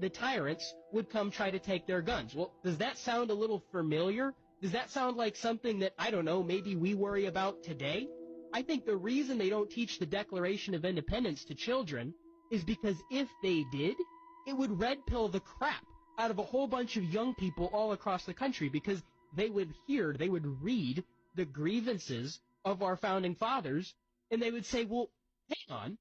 the tyrants would come try to take their guns. Well, does that sound a little familiar? Does that sound like something that, I don't know, maybe we worry about today? I think the reason they don't teach the Declaration of Independence to children is because if they did, it would red pill the crap out of a whole bunch of young people all across the country, because they would read the grievances of our founding fathers, and they would say, well, hang on,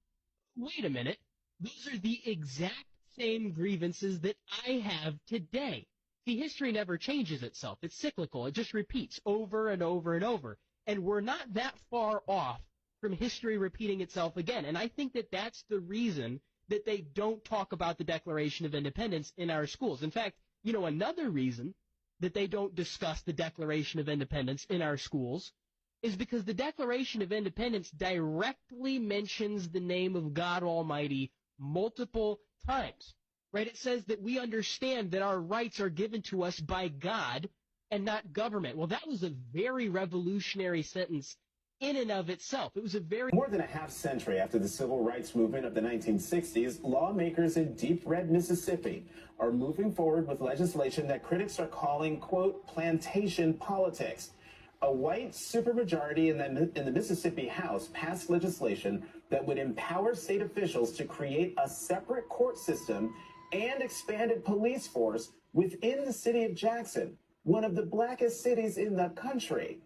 wait a minute, those are the exact same grievances that I have today. See, history never changes itself. It's cyclical. It just repeats over and over and over. And we're not that far off from history repeating itself again. And I think that that's the reason that they don't talk about the Declaration of Independence in our schools. In fact, you know, another reason that they don't discuss the Declaration of Independence in our schools is because the Declaration of Independence directly mentions the name of God Almighty multiple times, right? It says that we understand that our rights are given to us by God and not government. Well, that was a very revolutionary sentence in and of itself. It was a very... More than a half century after the civil rights movement of the 1960s, lawmakers in deep red Mississippi are moving forward with legislation that critics are calling, quote, plantation politics. A white supermajority in the Mississippi House passed legislation that would empower state officials to create a separate court system and expanded police force within the city of Jackson, one of the blackest cities in the country.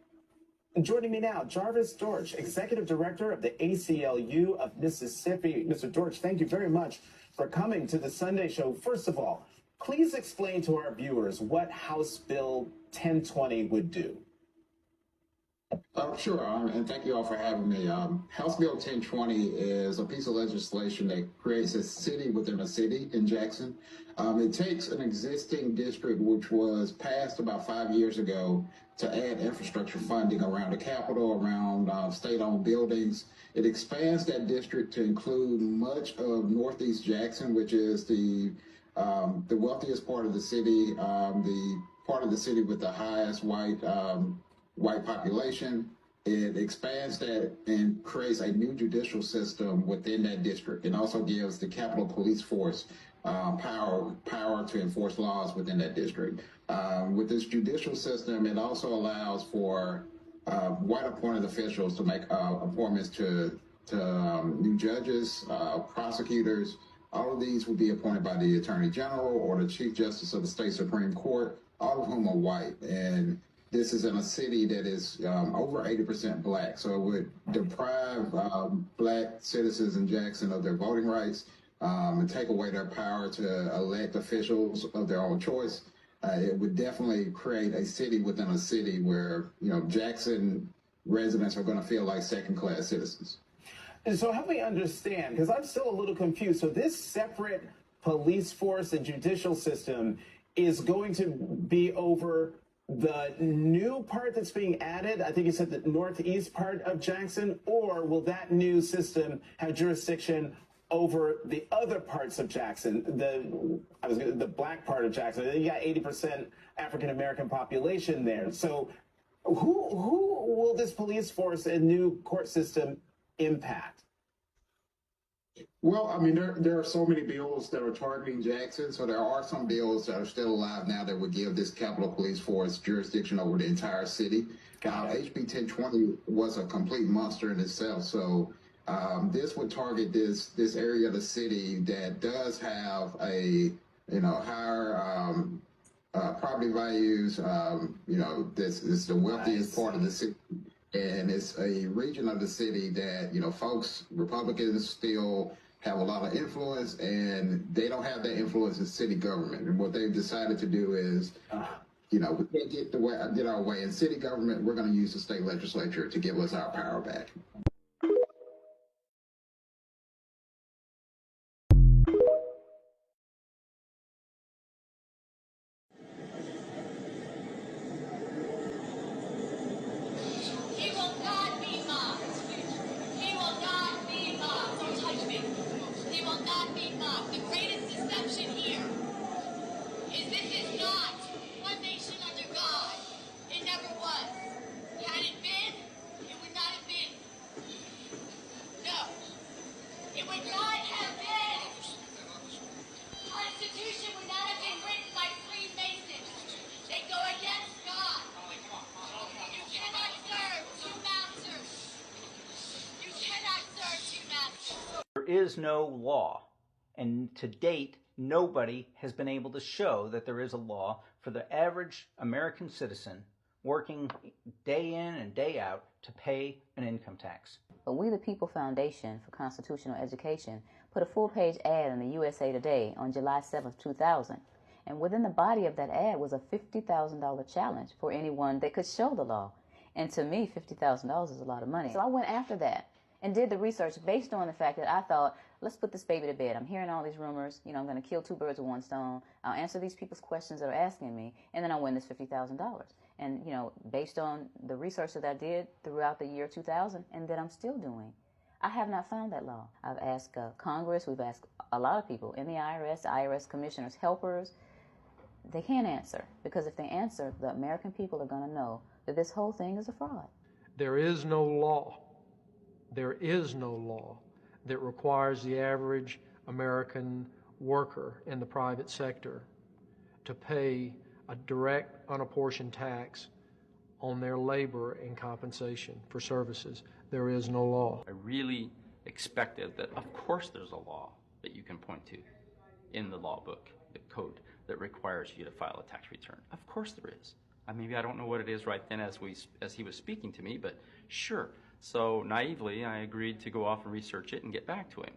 Joining me now, Jarvis Dortch, Executive Director of the ACLU of Mississippi. Mr. Dortch, thank you very much for coming to the Sunday Show. First of all, please explain to our viewers what House Bill 1020 would do. Sure, and thank you all for having me. House Bill 1020 is a piece of legislation that creates a city within a city in Jackson. It takes an existing district which was passed about 5 years ago to add infrastructure funding around the Capitol, around state-owned buildings. It expands that district to include much of Northeast Jackson, which is the wealthiest part of the city, the part of the city with the highest white population. It expands that and creates a new judicial system within that district, and also gives the Capitol Police Force power to enforce laws within that district. With this judicial system, it also allows for white appointed officials to make appointments to new judges, prosecutors. All of these will be appointed by the Attorney General or the Chief Justice of the State Supreme Court, all of whom are white. And this is in a city that is over 80% black, so it would deprive black citizens in Jackson of their voting rights and take away their power to elect officials of their own choice. It would definitely create a city within a city where, you know, Jackson residents are going to feel like second-class citizens. And so help me understand, because I'm still a little confused. So this separate police force and judicial system is going to be over the new part that's being added, I think you said the northeast part of Jackson, or will that new system have jurisdiction over the other parts of Jackson, the black part of Jackson? You got 80% African-American population there. So who will this police force and new court system impact? Well, I mean, there are so many bills that are targeting Jackson, so there are some bills that are still alive now that would give this Capitol Police Force jurisdiction over the entire city. HB 1020 was a complete monster in itself, so this would target this area of the city that does have a higher property values. This is the wealthiest part of the city. And it's a region of the city that, you know, folks, Republicans still have a lot of influence, and they don't have that influence in city government. And what they've decided to do is, you know, we can't get our way in city government. We're going to use the state legislature to give us our power back. There is no law, and to date, nobody has been able to show that there is a law for the average American citizen working day in and day out to pay an income tax. But We the People Foundation for Constitutional Education put a full-page ad in the USA Today on July 7th, 2000. And within the body of that ad was a $50,000 challenge for anyone that could show the law. And to me, $50,000 is a lot of money. So I went after that and did the research based on the fact that I thought, let's put this baby to bed. I'm hearing all these rumors. I'm going to kill two birds with one stone. I'll answer these people's questions that are asking me, and then I'll win this $50,000. And, based on the research that I did throughout the year 2000 and that I'm still doing, I have not found that law. I've asked Congress, we've asked a lot of people in the IRS commissioners, helpers. They can't answer, because if they answer, the American people are going to know that this whole thing is a fraud. There is no law that requires the average American worker in the private sector to pay a direct, unapportioned tax on their labor and compensation for services. There is no law. I really expected that, of course, there's a law that you can point to in the law book, the code, that requires you to file a tax return. Of course there is. Maybe I don't know what it is right then as he was speaking to me, but sure. So naively, I agreed to go off and research it and get back to him.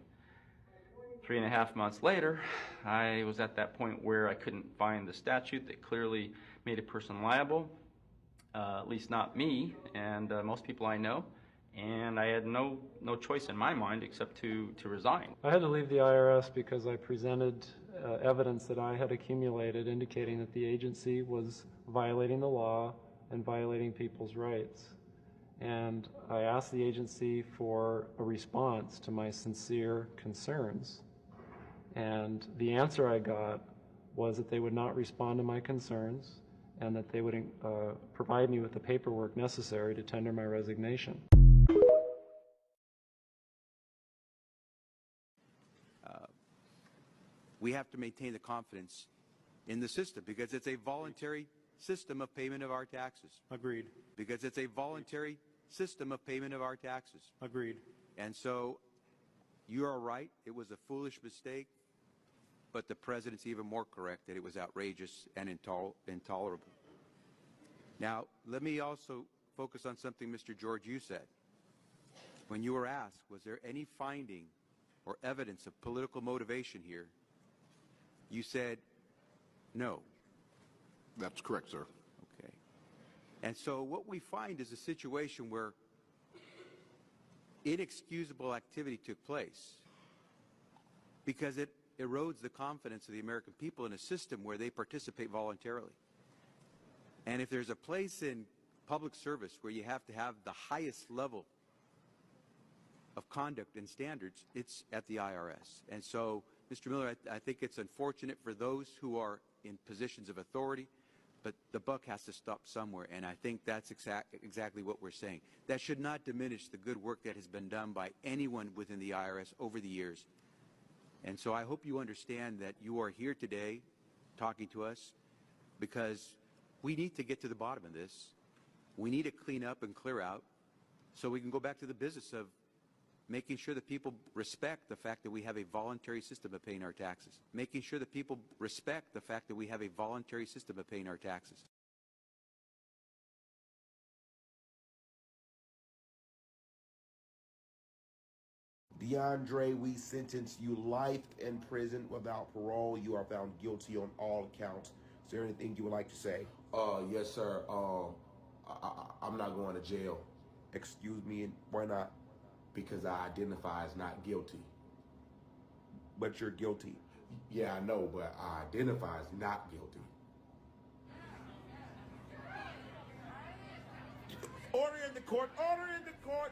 3.5 months later, I was at that point where I couldn't find the statute that clearly made a person liable, at least not me and most people I know, and I had no choice in my mind except to resign. I had to leave the IRS because I presented evidence that I had accumulated indicating that the agency was violating the law and violating people's rights. And I asked the agency for a response to my sincere concerns. And the answer I got was that they would not respond to my concerns and that they would provide me with the paperwork necessary to tender my resignation. We have to maintain the confidence in the system because it's a voluntary system of payment of our taxes. Agreed. Because it's a voluntary system of payment of our taxes. Agreed. And so you are right. It was a foolish mistake, but the president's even more correct that it was outrageous and intolerable. Now, let me also focus on something, Mr. George, you said. When you were asked, was there any finding or evidence of political motivation here, you said no. That's correct, sir. Okay. And so what we find is a situation where inexcusable activity took place because it erodes the confidence of the American people in a system where they participate voluntarily. And if there's a place in public service where you have to have the highest level of conduct and standards, it's at the IRS. And so, Mr. Miller, I think it's unfortunate for those who are in positions of authority, but the buck has to stop somewhere, and I think that's exactly what we're saying. That should not diminish the good work that has been done by anyone within the IRS over the years. And so I hope you understand that you are here today talking to us because we need to get to the bottom of this. We need to clean up and clear out so we can go back to the business of making sure that people respect the fact that we have a voluntary system of paying our taxes. Making sure that people respect the fact that we have a voluntary system of paying our taxes. DeAndre, we sentence you life in prison without parole. You are found guilty on all accounts. Is there anything you would like to say? Yes, sir. I'm not going to jail. Excuse me, why not? Because I identify as not guilty. But you're guilty. Yeah, I know, but I identify as not guilty. Order in the court! Order in the court!